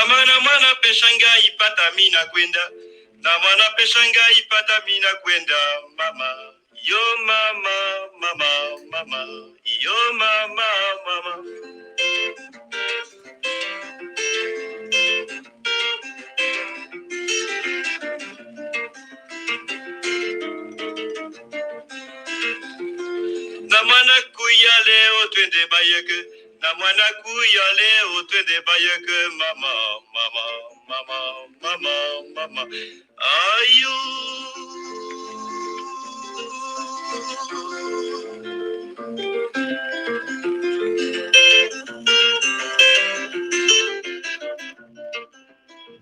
Namana mwana peshanga ipata mina kwenda. Namana peshanga ipata mina kwenda. Mama, yo mama, mama, mama, yo mama, mama. Namana kuya leo twende bayeke. Namana kuya leo twende bayeke. Mama, mama, mama, mama, mama. Ayo.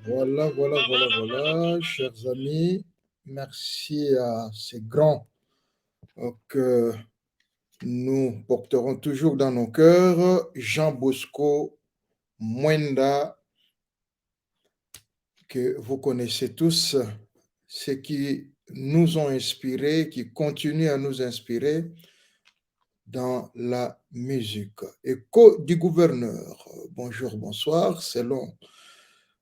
Voilà, chers amis. Merci à ces grands que nous porterons toujours dans nos cœurs. Jean Bosco Mwenda, que vous connaissez tous, ceux qui nous ont inspirés, qui continuent à nous inspirer dans la musique. Écho du gouverneur. Bonjour, bonsoir, selon.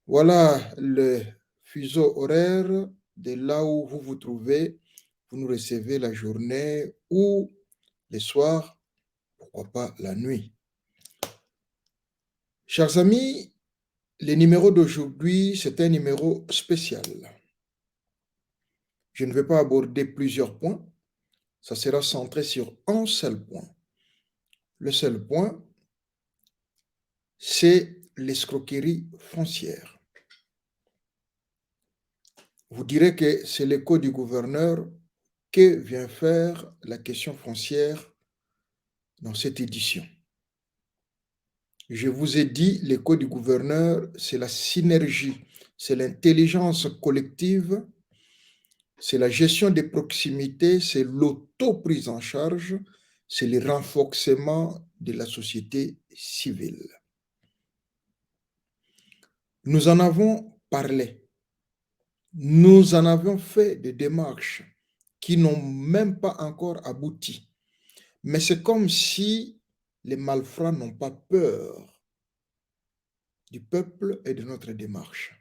Voilà le fuseau horaire de là où vous vous trouvez. Vous nous recevez la journée ou le soir, pourquoi pas la nuit. Chers amis, le numéro d'aujourd'hui, c'est un numéro spécial. Je ne vais pas aborder plusieurs points. Ça sera centré sur un seul point. Le seul point, c'est l'escroquerie foncière. Vous direz que c'est l'écho du gouverneur que vient faire la question foncière dans cette édition. Je vous ai dit, l'écho du gouverneur, c'est la synergie, c'est l'intelligence collective, c'est la gestion des proximités, c'est l'auto-prise en charge, c'est le renforcement de la société civile. Nous en avons parlé. Nous en avons fait des démarches qui n'ont même pas encore abouti. Mais c'est comme si les malfrats n'ont pas peur du peuple et de notre démarche.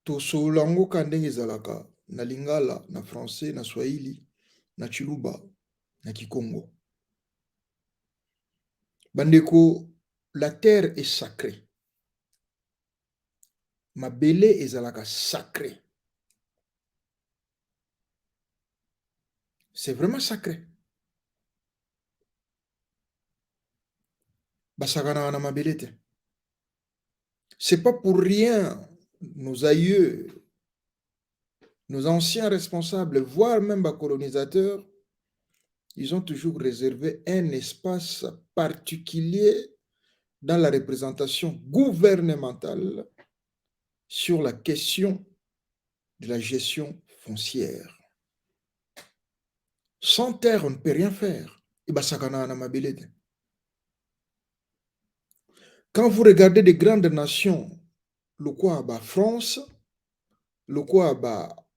Tosolango kandenge zalaka na lingala, na français, na swahili, na chiluba, na kikongo. Bandeko, la terre est sacrée. Mabele ezalaka sacré. C'est vraiment sacré. Basagana na mabele te. C'est pas pour rien nos aïeux, nos anciens responsables, voire même les colonisateurs, ils ont toujours réservé un espace particulier dans la représentation gouvernementale sur la question de la gestion foncière. Sans terre, on ne peut rien faire. Quand vous regardez des grandes nations, le quoi France, le quoi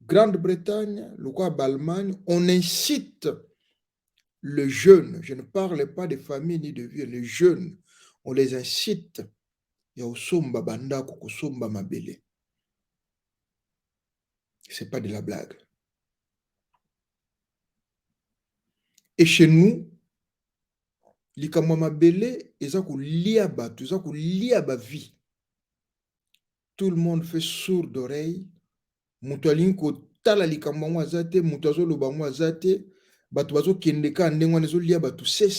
Grande-Bretagne, le quoi Allemagne, on incite le jeune, je ne parle pas de famille ni de vieux, les jeunes, on les incite ya osomba bandako kosomba mabele. C'est pas de la blague. Et chez nous, likamwa mabele eza kolia batu, eza kolia ba vie. Tout le monde fait sourd d'oreille. Mutu alingi kotala likamwa mwa azate, mutu azoloba mwa azate, batu bazokende ka ndenge wana ezolia batu, c'est.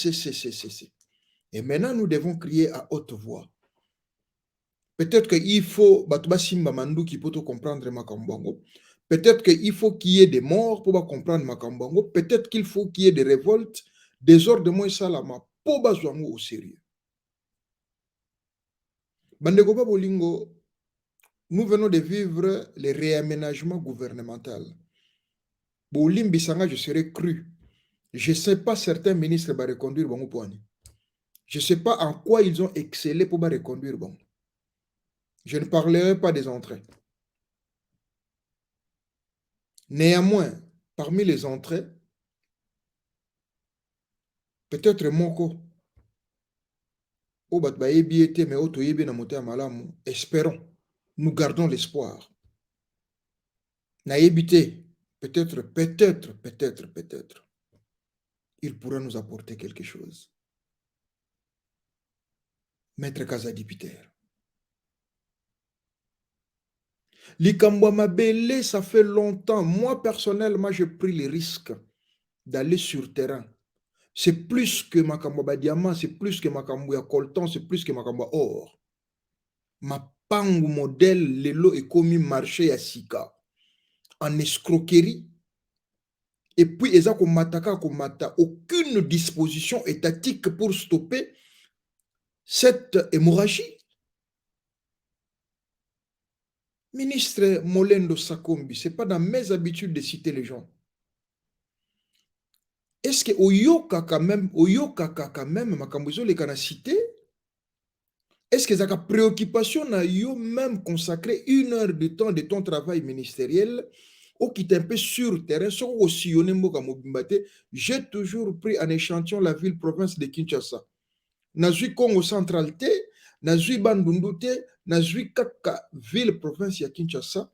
Et maintenant, nous devons crier à haute voix. Peut-être qu'il faut simba manduki pour comprendre Makambongo. Peut-être qu'il faut qu'il y ait des morts pour comprendre Makambongo. Peut-être qu'il faut qu'il y ait des révoltes, des ordres de moins salama pour bazouango au sérieux. Bandeko Bolingo, nous venons de vivre les réaménagements gouvernementaux. Bolim Bissanga, je serais cru. Je ne sais pas certains ministres vont reconduire Bongo Poani. Je ne sais pas en quoi ils ont excellé pour reconduire Bongo. Je ne parlerai pas des entrées. Néanmoins, parmi les entrées, peut-être Moko, O bat ba yebi ete mais oto yebe na moto ya malamu. Espérons. Nous gardons l'espoir. Na yebite, peut-être, il pourra nous apporter quelque chose. Maître Kazadi Peter. Likambwa Mabele, ça fait longtemps. Moi, personnellement, j'ai pris le risque d'aller sur terrain. C'est plus que Makambwa Diamant, c'est plus que Makambwa Colton, c'est plus que Makambwa Or. Ma pangu modèle, lelo est commis marché à Sika. En escroquerie. Et puis, ils ont aucune disposition étatique pour stopper cette hémorragie. Ministre Molendo Sakombi, ce n'est pas dans mes habitudes de citer les gens. Est-ce que Oyoka quand même, Makambuzo les kana cité? Est-ce que ça a préoccupation na yo même consacrer 1 heure de temps de ton travail ministériel ou qui est un peu sur terrain, j'ai toujours pris en échantillon la ville-province de Kinshasa. Nazui Congo central te, nazui Bandundu te, nazui kaka ville-province ya Kinshasa.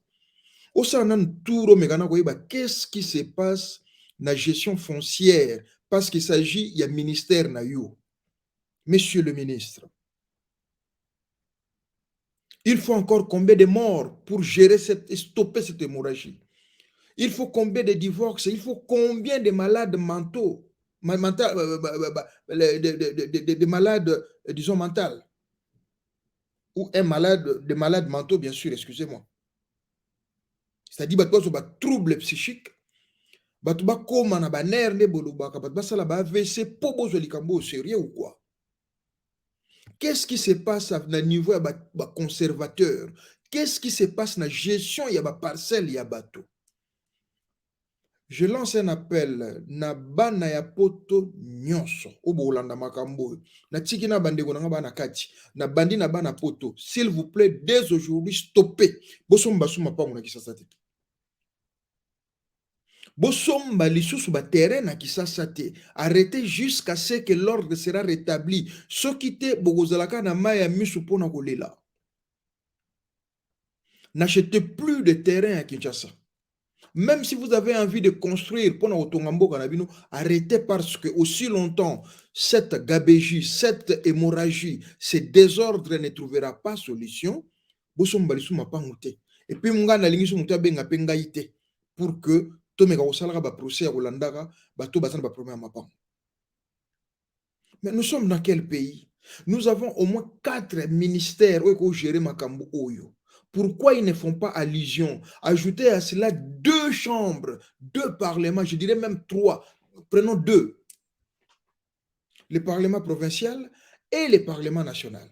Qu'est-ce qui se passe dans la gestion foncière? Parce qu'il s'agit, il y a ministère na yo. Monsieur le ministre, il faut encore combien de morts pour gérer stopper cette hémorragie? Il faut combien de divorces? Il faut combien de malades mentaux? Des malades, disons, mentales? Ou un malade, des malades mentaux, bien sûr, excusez-moi. C'est-à-dire, il y a des troubles psychiques. Il y a des nerfs, il y a des AVC, au sérieux ou quoi? Qu'est-ce qui se passe à niveau conservateur? Qu'est-ce qui se passe dans la gestion? Il y a des parcelles, il y a des bateaux. Je lance un appel na bana ya poto nyonso obolanda makambo na tiki na bandeko na bana kati na bandi na bana poto, s'il vous plaît, dès aujourd'hui stoppez bosomba suma pango na Kisasa te, bosomba lisusu ba terrain na Kisasa te, arrêtez jusqu'à ce que l'ordre sera rétabli. Soki te bogozalaka na maya misu pona kolela. N'achetez plus de terrain à Kinshasa. Même si vous avez envie de construire pour arrêtez, parce que aussi longtemps cette gabégie, cette hémorragie, ce désordre ne trouvera pas solution. Et puis pour que mais nous sommes dans quel pays? Nous avons au moins 4 ministères où gérer Makambo Oyo. Pourquoi ils ne font pas allusion? Ajoutez à cela 2 chambres, 2 parlements, je dirais même 3. Prenons 2. Le Parlement provincial et le Parlement national.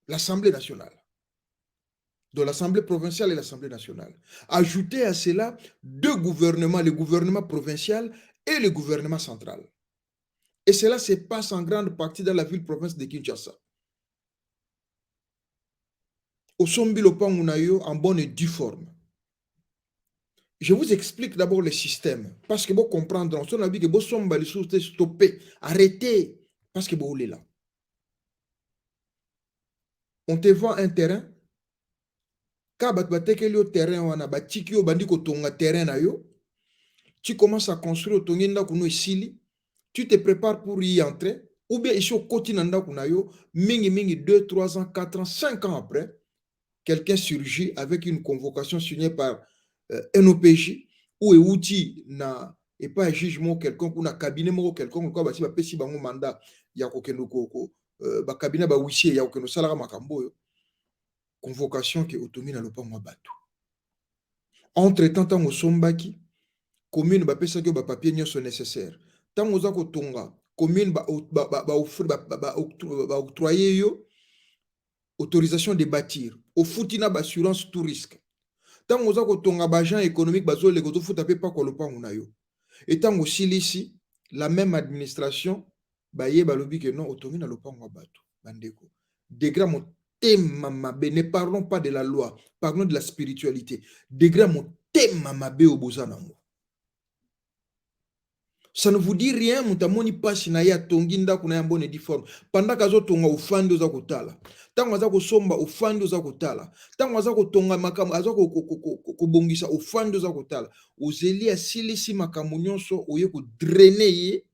L'Assemblée nationale. De l'Assemblée provinciale et l'Assemblée nationale. Ajoutez à cela 2 gouvernements, le gouvernement provincial et le gouvernement central. Et cela se passe en grande partie dans la ville-province de Kinshasa. Au Sombi-Lopangunayo en bonne et due forme. Je vous explique d'abord le système. Parce que vous comprendrez, on a dit que vous sommes stoppés, arrêtez. Parce que vous êtes là. On te vend un terrain. Quand tu terrain, tu commences à construire ton tu te prépares pour y entrer. Ou bien ici au quotidien, mingi 2, 3 ans, 4 ans, 5 ans après, quelqu'un surgit avec une convocation signée par un OPJ ou un outil et pas un jugement quelconque ou un cabinet quelconque quoi basi ba pesi bango mandat ya kokendo koko ba cabinet ba huissier ya kokendo salaka makambo convocation qui automi na lopango bato. Entre temps tango sombaki commune ba pesa que ba papier nyonso nécessaire. Tango za ko tonga commune ba octroyer yo autorisation de bâtir au foutina ba assurance tout risque. Tant que vous avez un agent économique, vous avez pas de et tant aussi ici, la même administration, ne parlons pas de la loi, parlons de la spiritualité. Ça ne vous dit rien, mutamoni pasi na ya tongi ndako na ya mbone difforme. Pendant kazo tonga ufandi oza kotala. Tango aza kosomba ufandi oza kotala. Tango aza kotonga makambo aza kobongisa ufandi oza kotala. Ozeli asilisi makambo nyonso oye ko drainer ye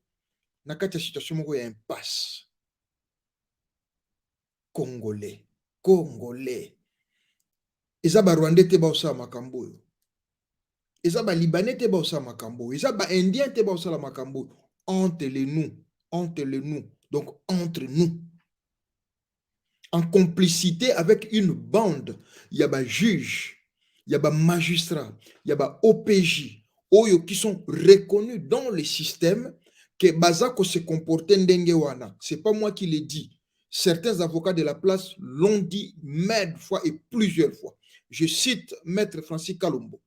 na kati ya situation moko ya impasse. Congolais. Eza ba Rwandais te ba osala makambo oyo. Eza ba Libanais te ba osala makambo oyo. Eza ba Indien te ba osala makambo oyo. Entre nous. Donc, entre nous. En complicité avec une bande, il y a des juges, il y a des magistrats, il y a des OPJ, qui sont reconnus dans le système, que Bazako se comportait ndengewana. Ce n'est pas moi qui l'ai dit. Certains avocats de la place l'ont dit maintes fois et plusieurs fois. Je cite Maître Francis Kalombo.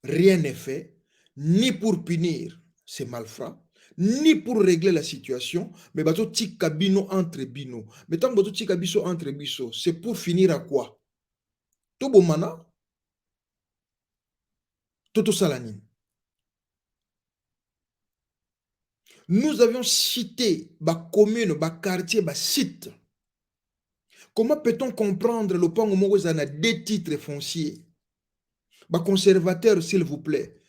Rien n'est fait, ni pour punir ces malfrats, ni pour régler la situation, mais bato tika bino entre bino. Mais tant que bato tika biso entre biso, c'est pour finir à quoi? Tobo mana, toto salanin. Nous avions cité ba commune, ba quartier, ba site. Comment peut-on comprendre le pan au a deux titres fonciers? Ba conservateur, s'il vous plaît.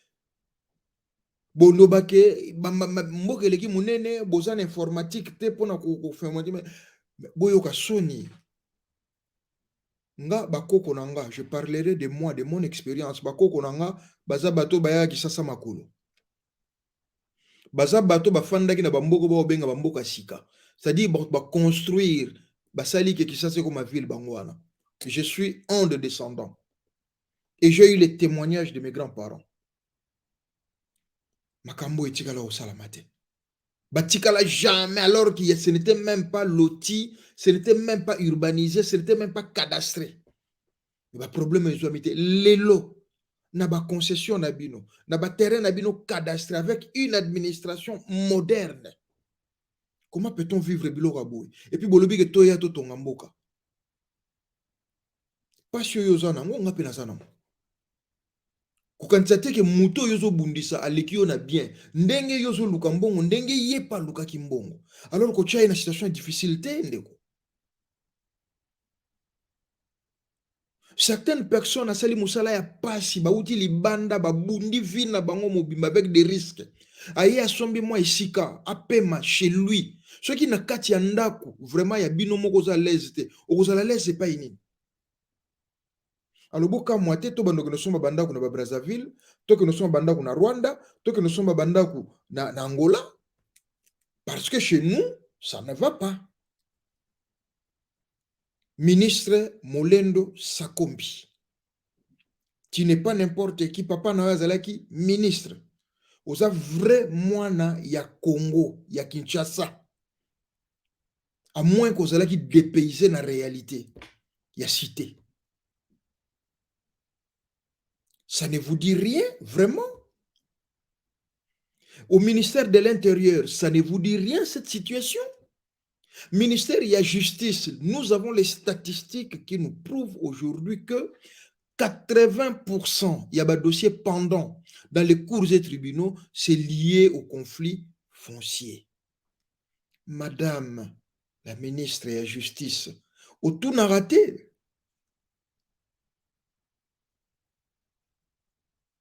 Bono bake mboke leki munene bozana informatique te pona ko faire boyo ka soni nga bakoko nanga, je parlerai de moi, de mon expérience. Bakoko nanga baza bato baya ki sasa makulu, baza bato bafandaki na bamboko ba obenga bamboka sika, c'est-à-dire ba construire basali ke kisasa comme ma ville bangwana. Je suis un de descendants et j'ai eu les témoignages de mes grands-parents. Makambo etikala au salamate. Batikala jamais, alors que ce n'était même pas loti, ce n'était même pas urbanisé, ce n'était même pas cadastré. Le problème est que les lots, na ba concession na bino, na ba terrain na bino cadastré avec une administration moderne. Comment peut-on vivre bilo raboué? Et puis bolobi ke toya to tonga mboka. Pasio yozana ngo ngape na sana. Kukanisa teke muto yozo bundisa aleki yo na bien, ndenge yozo luka mbongo, ndenge ye pa luka kimbongo. Alors que tu as une situation difficile te ndeko. Certaines personnes asali musala ya pasi bauti libanda babundi vina bango mobimba avec des risques. Aye asombi moi isika apema chez lui. Ce qui na kati ya ndako vraiment ya bino moko za l'aise te. Okozala l'aise pas ini. Alors boka moite to bando que somba bandako na Brazzaville, to que nous sommes bandako na Rwanda, to que nous sommes bandako na Angola, parce que chez nous ça ne va pas. Ministre Molendo Sakombi, tu n'es pas n'importe qui, papa na zalaki ministre. Oza vrai mwana ya Congo, ya Kinshasa. À moins que zalaki dépaysé na réalité, ya cité. Ça ne vous dit rien, vraiment? Au ministère de l'Intérieur, ça ne vous dit rien, cette situation? Ministère de la Justice, nous avons les statistiques qui nous prouvent aujourd'hui que 80%, il y a des dossiers pendants dans les cours et tribunaux, c'est lié au conflit foncier. Madame la ministre de la Justice, autour n'a raté.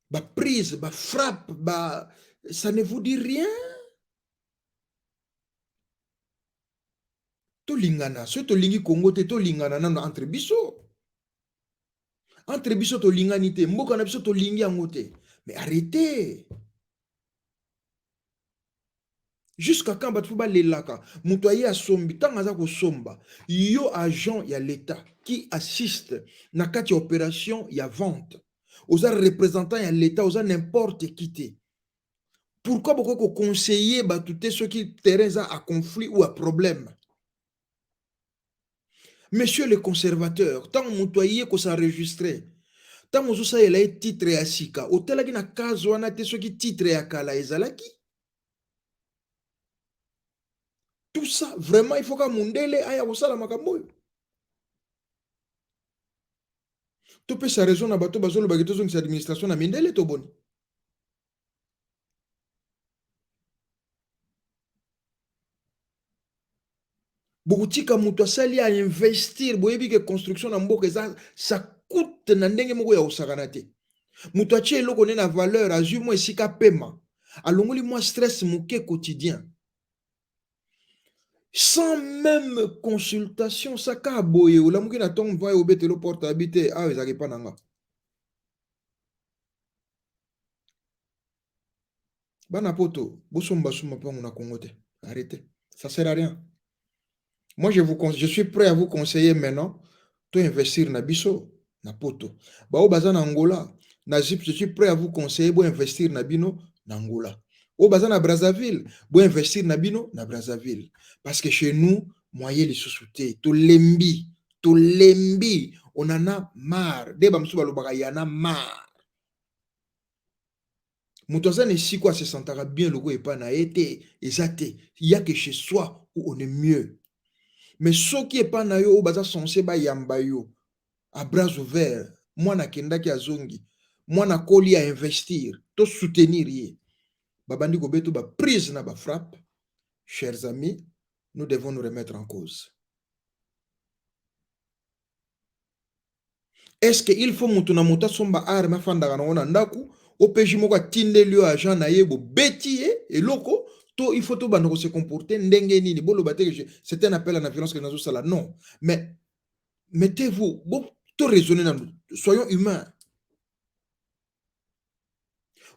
Ba prise, ba frappe, ça ne vous dit rien? To lingana, so to lingi Congo te to lingana nano entre biso. Entre biso to lingani te, mboka na biso to lingi yango te. Mais arrêtez. Jusqu'à quand batu ba lelaka, mutoye asombi, tanga za ko somba, yo agent ya l'État qui assiste na kati opération ya vente. Oza représentant ya l'État, oza n'importe qui te. Pourquoi beaucoup conseiller batute ceux qui terrain à conflit ou à problème? Monsieur le conservateur, tant mutoye ko s'enregistrer, tant mozusa ela titre ya sika, otelaki na kazo wana te ceux qui titre ya kala ezalaki. Tout ça, vraiment, il faut que Mundele aille au salam makambo. Tu peux sa raison à bateau bazolo bagito zone sa administration à Mindele to boni. bokutika mutu asali a investir boyebi ke construction na mboka eza ça coûte na ndenge moko ya osakana te mutu atie eloko ne na valeur azwi mwa esika pema alongoli mwa stress moke quotidien sans même consultation saka boye olamuki na ntongo mpo obetelo porte habite awa ezalaki mpa na nga bana poto bosombasomba mpango na Congo te arrêtez ça sert à rien. Moi, je suis prêt à vous conseiller maintenant de investir na biso, na poto. Bao bazan Angola, je suis prêt à vous conseiller de investir na bino, na Angola. Au bazan na Brazzaville, de investir na bino, na Brazzaville. Parce que chez nous, moyen les sous-soutés, to lembi, on en a marre. Deba msuba lobaka, y en a marre. Moutouazan est si quoi se sentara bien le go et pas na été, exacté. Il y a que chez soi où on est mieux. Mais ce qui est pas na yo baza censé ba yamba yo à bras ouverts moi na kenda ki azongi moi na koli à investir to soutenir ye babandi ko beto ba prise na ba frappe. Chers amis, nous devons nous remettre en cause. Est-ce que il faut mutuna muta somba arme fanda kana ona ndaku opeji moko tinde lio agent na yebo beti et loko to il faut to bando se comporter ndenge nini bolo bateke c'est un appel à la violence que nous sala non mais mettez-vous bon to raisonner soyons humains.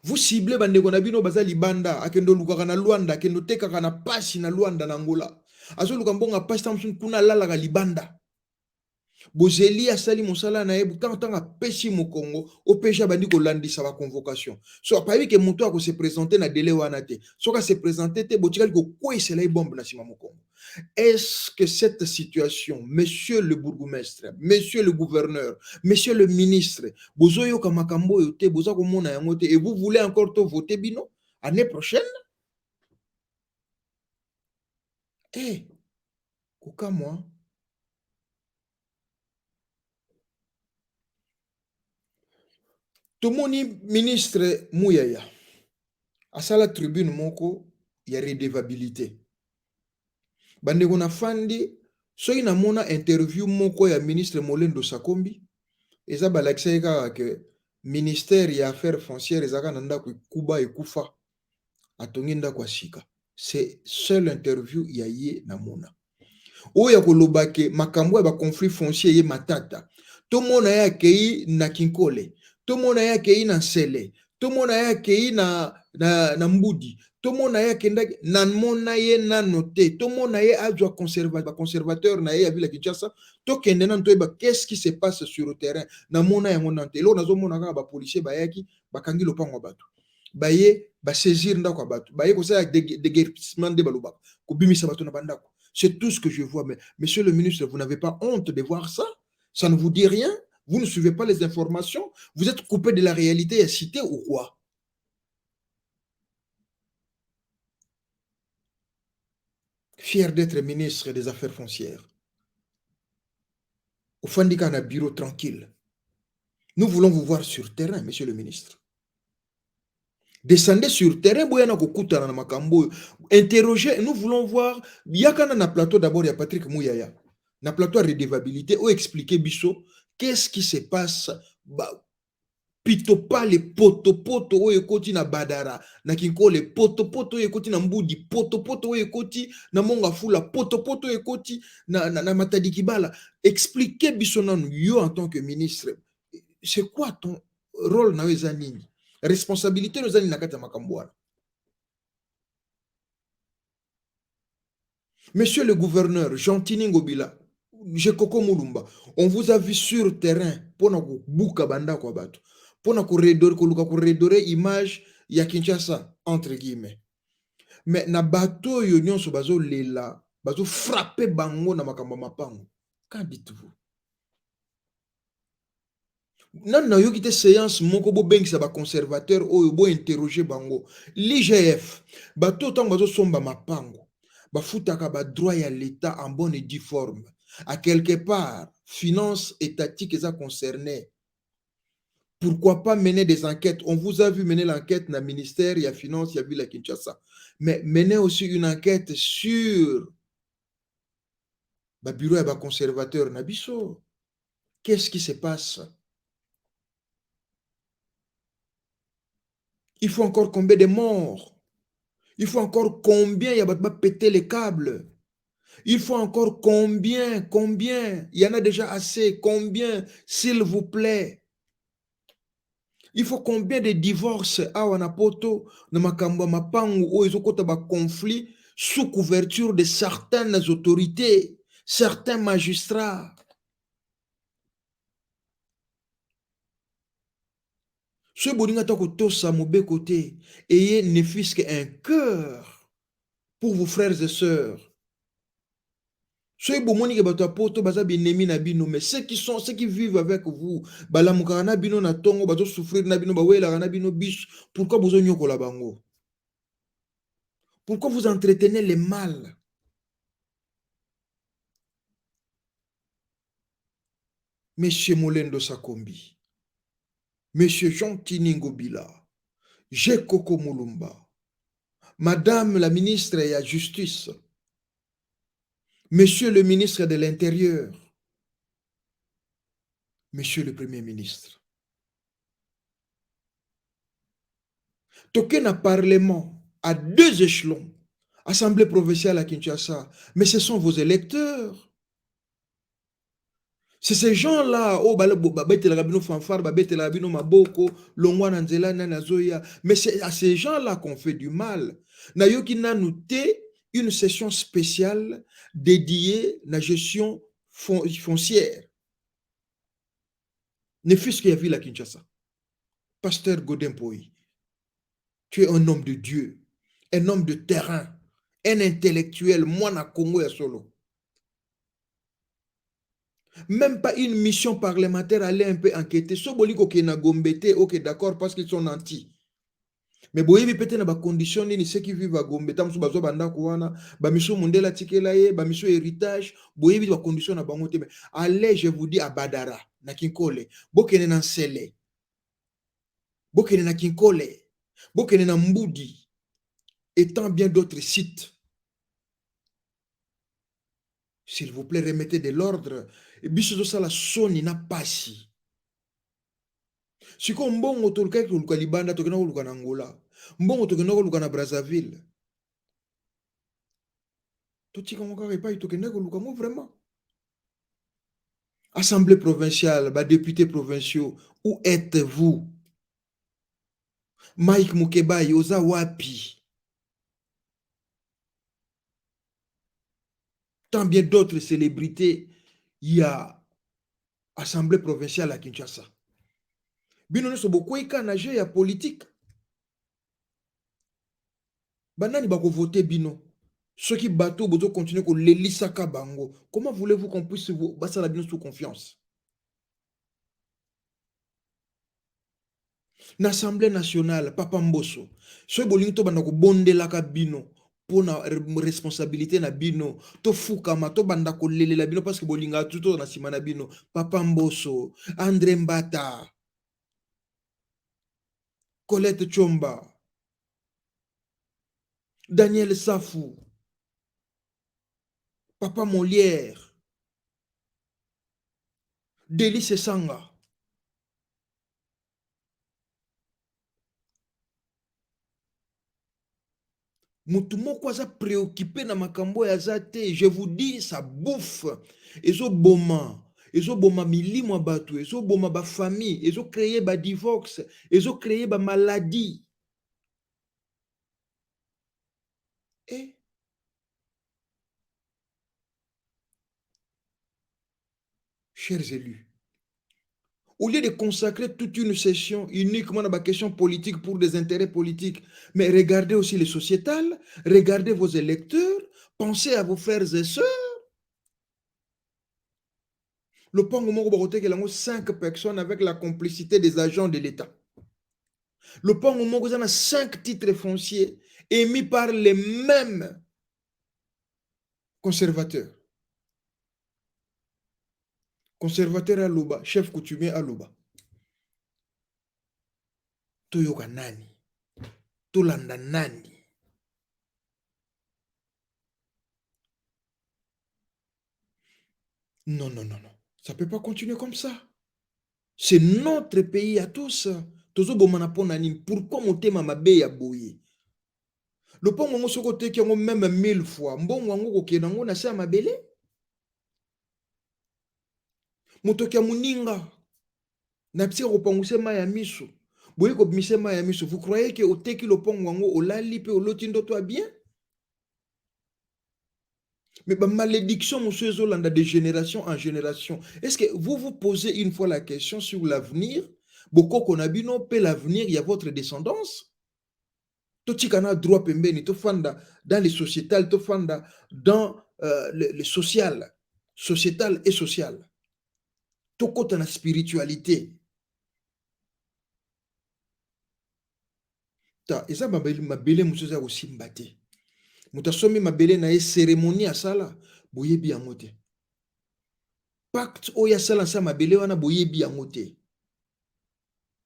Vous ciblez bande ko na bino baza libanda akendo lukaka na Luanda akendo tekaka na pasi na Luanda na Angola azo lukambonga pasi tamsun kuna lala libanda bozeli asali mosala na yebu tanga pesi mo Congo opesha bandi ko landisa ba convocation so pa ke moto ako se présenter na délai wana te so ka se présenter te botikali ko kwesela bombe na sima mo Congo. Est-ce que cette situation, monsieur le bourgmestre, monsieur le gouverneur, monsieur le ministre, bozoyo kamakambo yote boza ko mona yango te et vous voulez encore to voter bino année prochaine? Eh, koka moi tomoni ministre Mouyaya à la tribune moko ya redevabilité bandeko na fandi soki na mona interview moko ya ministre Molendo Sakombi eza balakisa kaka ke ministère ya affaires foncières ezaka na ndako kuba ekufa atongi ndako asika. C'est seule interview ya ye na mona oya koloba ke makambo ya ba conflit foncier ye matata to mona ya kei na Kinkole to mona ya kei na Sele to mona ya kei na Mbudi to mona ya kenda na mona ye na noté to mona ye adjoint conservateur na ye ya ville Kinshasa to kende na to ba qu'est-ce qui se passe sur le terrain na mona ya mona te lo nazo mona ka ba policier ba yaki bakangi lopango bato baye ba saisir ndako bato baye ko sa déguerpissement de balobaka ko bimisa bato na bandako. C'est tout ce que je vois. Mais monsieur le ministre, vous n'avez pas honte de voir ça? Ça ne vous dit rien? Vous ne suivez pas les informations? Vous êtes coupé de la réalité et cité ou quoi? Fier d'être ministre des Affaires foncières. Au fond d'un bureau tranquille. Nous voulons vous voir sur terrain, monsieur le ministre. Descendez sur terrain, boyana kokuta na makambo. Interrogez, nous voulons voir. Yakana na plateau d'abord, il y a Patrick Mouyaya. Na plateau de redevabilité, ou expliquer biso, qu'est-ce qui se passe? Pito pa les poto o ekoti na Badara, na Kinkole, poto o ekoti na Mbudi, poto o ekoti na Mongafula, poto o ekoti na Matadi Kibala. Expliquez biso nanu, yo en tant que ministre, c'est quoi ton rôle na wezanini? Responsabilité nous na kata makamboana. Monsieur le gouverneur, Jean-Tini Ngobila, Jekoko Mulumba, on vous a vu sur terrain pour nous bouka banda kwa batu, pour nous corridorer image ya Kinshasa entre guillemets. Mais na bato yo nyonso bazo lela, bazo frapper bango na makamba mapango. Qu'en dites-vous? Non, non, yo kite séance moko bo bengisa ba conservateur oyo bo interroger bango. L'IGF, bato tango bazo somba mapango. Bafutaka ba droit ya l'État en bonne et due forme. À quelque part, finances étatiques ça concerné. Pourquoi pas mener des enquêtes? On vous a vu mener l'enquête dans le ministère, il y a finances, il y a Ville Kinshasa. Mais mener aussi une enquête sur ba bureau ya ba conservateur na biso. Qu'est-ce qui se passe? Il faut encore combien de morts? Il faut encore combien il y a péter les câbles? Il faut encore combien? Combien? Il y en a déjà assez. Combien? S'il vous plaît. Il faut combien de divorces awa na poto na makambo ya mapangu oyo ezokota ba conflit sous couverture de certaines autorités, certains magistrats. Ce bolinga ta kotosa mobeko te, ayez ne fût-ce qu'un cœur pour vos frères et sœurs. Ceux mais ceux qui vivent avec vous, souffrir pourquoi vous bango? Pourquoi vous entretenez le mal? Monsieur Molendo Sakombi, Monsieur Jean Tiningo Bila, Jekoko Mulumba, Madame la ministre de la Justice, Monsieur le ministre de l'Intérieur, Monsieur le Premier ministre. Toqué na Parlement à 2 échelons, Assemblée provinciale à Kinshasa, mais ce sont vos électeurs. C'est ces gens-là, mais c'est à ces gens-là qu'on fait du mal. Nayoki na noté une session spéciale dédiée à la gestion foncière. Ne fût-ce qu'il y a vu la Kinshasa. Pasteur Godin Poi, tu es un homme de Dieu, un homme de terrain, un intellectuel, moi na Congo ya solo. Même pas une mission parlementaire aller un peu enquêter. So boliko ke na gombete, ok d'accord parce qu'ils sont nantis. Mais boyebi pete na ba condition ni ceux qui vivent à Gombe tamso bazo banda kuwana, ba mission mondela tikela ye, ba mission héritage, boyebi ba condition na bango te mais allez je vous dis à Badara na Kinkole, bokene na Nsele. Bokene na Kinkole, bokene na Mbudi et tant bien d'autres sites. S'il vous plaît, remettez de l'ordre. Et biso ça la soni na pasi. Siko mbongo toluka toluka libanda tokena koluka na Angola. Mbongo tokena koluka na Brazzaville. Totika ngaka epai tokena koluka ngo vraiment. Assemblée provinciale, ba députés provinciaux, où êtes-vous? Mike Mukebai, oza wapi? Tant bien d'autres célébrités, il y a Assemblée provinciale à Kinshasa. Bino neso bokweka na jeu ya politique. Banani bako voter bino. Ceux qui bateau bozo continuer ko lelisaka bango. Comment voulez-vous qu'on puisse vous basa la bino sous confiance? L'Assemblée nationale, Papa Mbosso, ceux bolingi to banda ko bondelaka bino pour na responsabilité na bino, to fukama to banda ko lelela bino parce que bolinga tuto na sima na bino, Papa Mbosso, André Mbata, Colette Chomba, Daniel Safou, Papa Molière, Délice Sanga. Mutumoko aza préoccupé na makambo ya zate, je vous dis ça bouffe. Ezo boma milimo batu, ezo boma ba famille, ezo créer ba divorce, ezo créer ba maladie. Et chers élus, au lieu de consacrer toute une session uniquement à la question politique pour des intérêts politiques, mais regardez aussi les sociétales, regardez vos électeurs, pensez à vos frères et sœurs. Le Pango Moko Baroté, il y a 5 personnes avec la complicité des agents de l'État. Le Pango Moko, il y a 5 titres fonciers émis par les mêmes conservateurs. Conservateur à Luba, chef coutumier à Luba. Toyoka nani? Tolanda nani? Non, non, non, non. Ça ne peut pas continuer comme ça. C'est notre pays à tous. Pourquoi monter ma mabe ya boye? Le pont ngo soko teki yango même 1000 fois. Mbongo yango kokenda yango na se ya mabele. Motoki ya muninga. Na psi kopanguse ma ya miso. Boye kobimise ma ya miso. Vous croyez que oteki le pont yango olali pe oloti ndoto ya bien? Mais ma malédiction, monsieur Zolanda, de génération en génération. Est-ce que vous vous posez une fois la question sur l'avenir? Beaucoup qu'on a vu, non, peut l'avenir, il y a votre descendance. Totikana droit pembeni, tofanda dans les sociétales, tofanda dans le social, sociétal et social. Tokota na spiritualité. Ta, eza mabele monsieur za osimbate. Mutasomi mabele na ye cérémonie à sala, boyebi yango te. Pacte oya sala sa mabele wana boyebi yango te.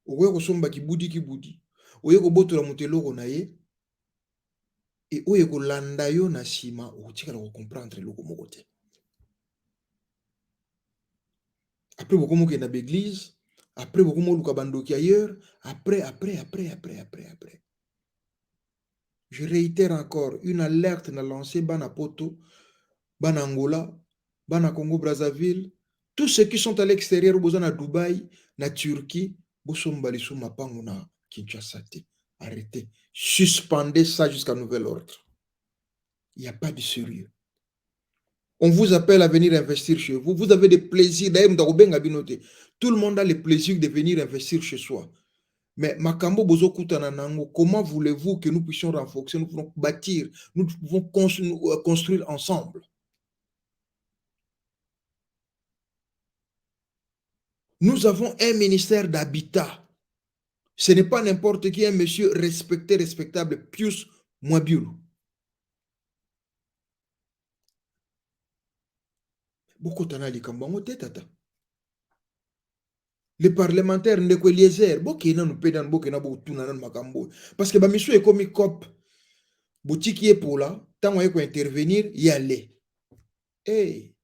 Oye kosomba kibudi. Oye kobotola moto eloko na ye. Et oye kolanda yo na sima, otikala ko comprendre eloko moko te. Après beaucoup moke na l'église, après beaucoup mo luka bandoki ailleurs, après. Je réitère encore une alerte na lancé bana Poto, bana Angola, bana Congo Brazzaville, tous ceux qui sont à l'extérieur, bozana Dubaï, na Turquie, bosomba lisu mapango na Kinshasa te. Arrêtez. Suspendez ça jusqu'à nouvel ordre. Il n'y a pas de sérieux. On vous appelle à venir investir chez vous. Vous avez des plaisirs. Tout le monde a le plaisir de venir investir chez soi. Mais Makambo Bozo Kutana Nango, comment voulez-vous que nous puissions renforcer, nous pouvons bâtir, nous pouvons construire ensemble? Nous avons un ministère d'habitat. Ce n'est pas n'importe qui, un monsieur respecté, respectable, Pius Mwabiulu. Beaucoup t'en a dit comme bon, tata. Les parlementaires ne ko Eliezer, bokena nous pédan bokena botuna nan makambo. Parce que ba monsieur est comme cop boutique est pour là, tant on est intervenir, y aller. Hey,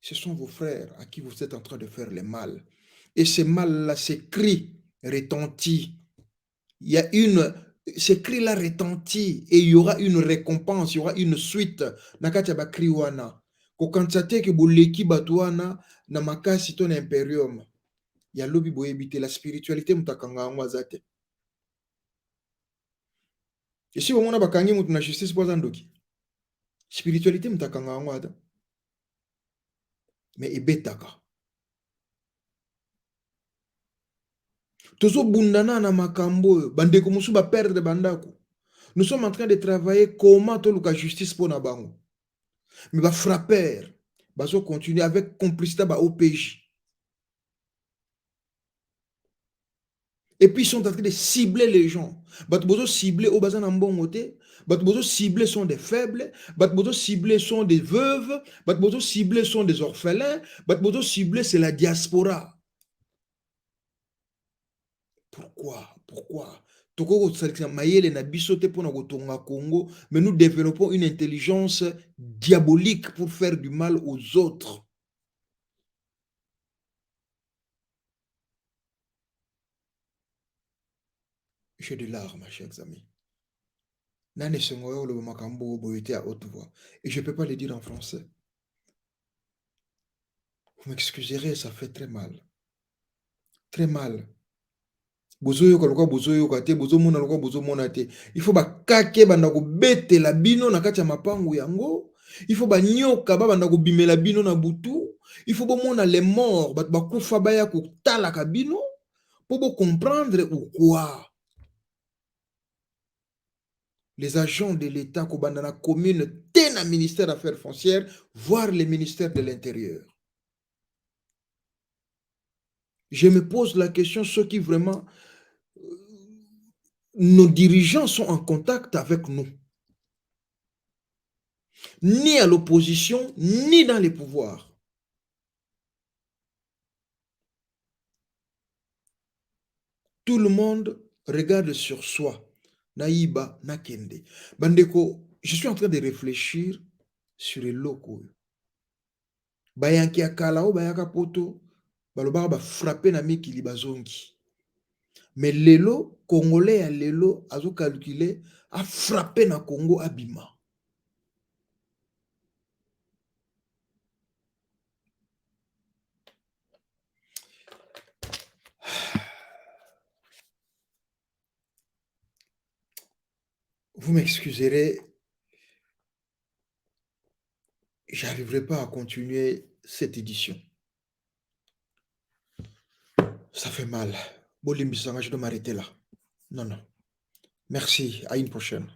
ce sont vos frères à qui vous êtes en train de faire le mal. Et ce mal-là, ces cris retentit. Il y a ces cris-là retentit et il y aura une récompense, il y aura une suite. Nakati ba cri wana. Ko kansate ke boleki batwana na makasi ton imperium. Ya lobi boyebite la spiritualité mutakanga ngwazate. Et si on a bakangi mutu na justice pozandoki. Spiritualité mutakanga ngwada. Mais ebetaka. Tozo bundana na makambo, bandeko musu ba perdre bandako. Nous sommes en train de travailler comment toluka justice pour na bango. Mais ba frapper, bazo continuer avec complicité ba OPJ. Et puis ils sont en train de cibler les gens. Bat bozo cibler au bazan mbongo te, bat bozo cibler sont des faibles, bat bozo cibler sont des veuves, bat bozo cibler sont des orphelins, bat bozo cibler c'est la diaspora. Pourquoi? Mais nous développons une intelligence diabolique pour faire du mal aux autres. J'ai des larmes, chers amis. Et je ne peux pas le dire en français. Vous m'excuserez, ça fait très mal. Très mal. Il faut bakake banda ko bete la bino na kati ya mapangu yango. Il faut ba nyoka ba banda ko bimela bino na butu. Il faut bomona les morts bat bakufa baya ko tala ka bino pour comprendre ou quoi. Les agents de l'État ko banda na commune tena ministère d'affaires foncières voire le ministère de l'Intérieur. Je me pose la question, ceux qui vraiment nos dirigeants sont en contact avec nous. Ni à l'opposition, ni dans les pouvoirs. Tout le monde regarde sur soi. Naïba, Nakende. Bandeko, je suis en train de réfléchir sur eloko oyo. Bayanki ya kala oyo bayaka poto balobaka bafrappe na mikili bazongi. Mais lelo, Congolais ya lelo azocalculer a frappé na Congo abima. Vous m'excuserez, j'arriverai pas à continuer cette édition. Ça fait mal. Bolimbisanga, je dois m'arrêter là. Non, non. Merci, à une prochaine.